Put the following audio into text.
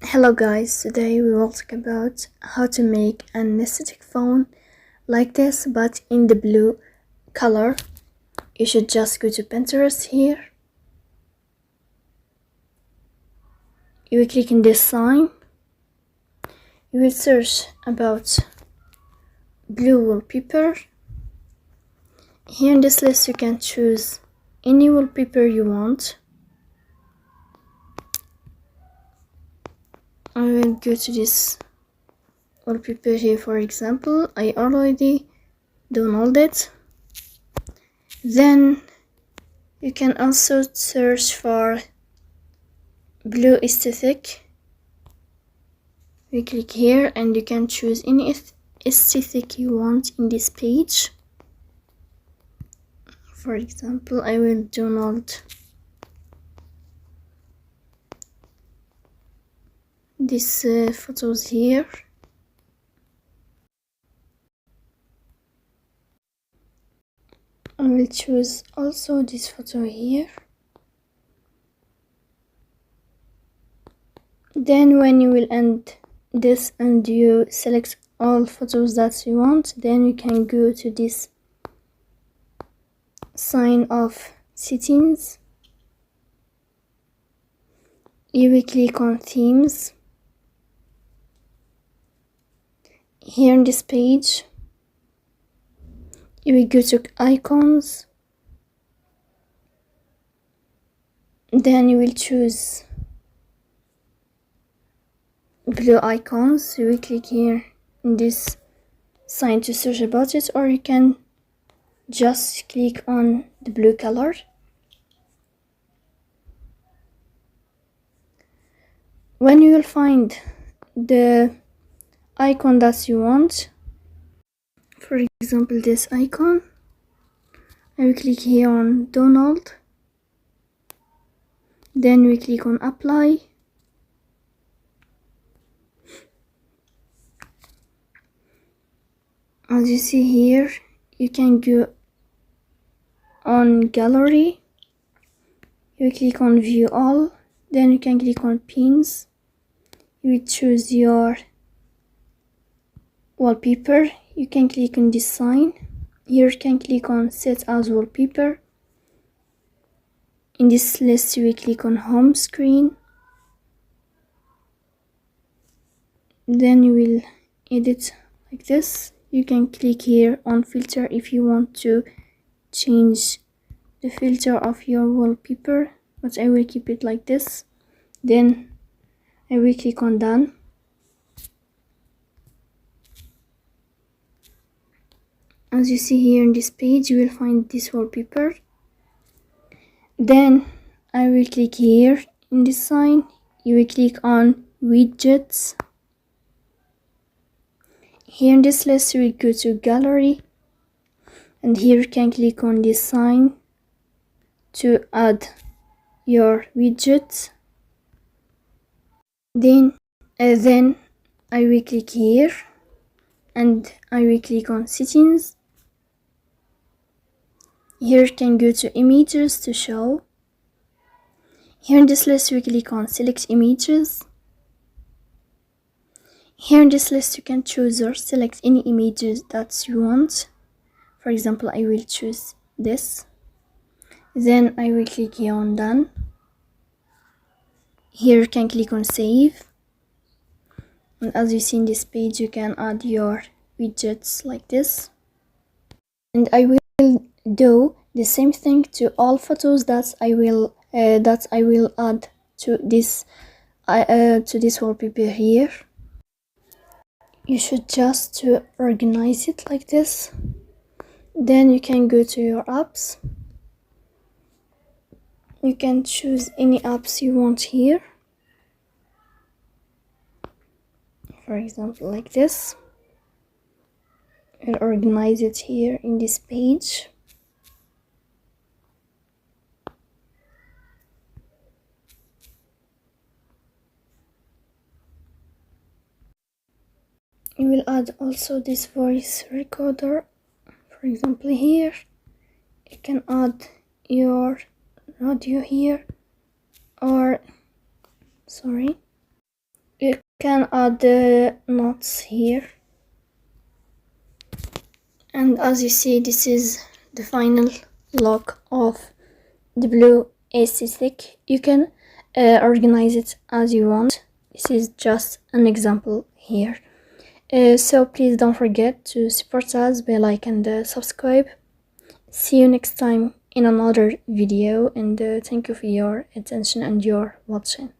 Hello guys, today we will talk about how to make an aesthetic phone like this but in the blue color. You should just go to Pinterest here. You will click on this sign. You will search about blue wallpaper. Here in this list you can choose any wallpaper you want. I will go to this wallpaper here, for example. I already downloaded it. Then you can also search for blue aesthetic. We click here and you can choose any aesthetic you want in this page. For example, I will download these photos here. I will choose also this photo here. Then when you will end this and you select all photos that you want, then you can go to this sign of settings. You will click on themes. Here in this page you will go to icons. Then you will choose blue icons. You will click here in this sign to search about it, or you can just click on the blue color. When you will find the icon that you want, for example this icon, I will click here on download. Then we click on apply. As you see here, you can go on gallery. You click on view all. Then you can click on pins. You will choose your wallpaper. You can click on this sign. Here you can click on set as wallpaper. In this list you will click on home screen. Then you will edit like this. You can click here on filter if you want to change the filter of your wallpaper, but I will keep it like this. Then I will click on done. As you see here in this page, you will find this wallpaper. Then I will click here in this sign. You will click on widgets. Here in this list you will go to gallery, and here you can click on this sign to add your widgets. Then I will click here and I will click on settings. Here you can go to images to show. Here in this list we click on select images. Here in this list you can choose or select any images that you want. For example, I will choose this. Then I will click here on done. Here you can click on save. And as you see in this page, you can add your widgets like this. And I will do the same thing to all photos that I will add to this wallpaper here. You should just organize it like this. Then you can go to your apps. You can choose any apps you want here. For example, like this. And organize it here in this page. You will add also this voice recorder. For example, here you can add your radio here, or can add the knots here. And as you see, this is the final look of the blue aesthetic. You can organize it as you want. This is just an example here. So please don't forget to support us by like and subscribe. See you next time in another video, and thank you for your attention and your watching.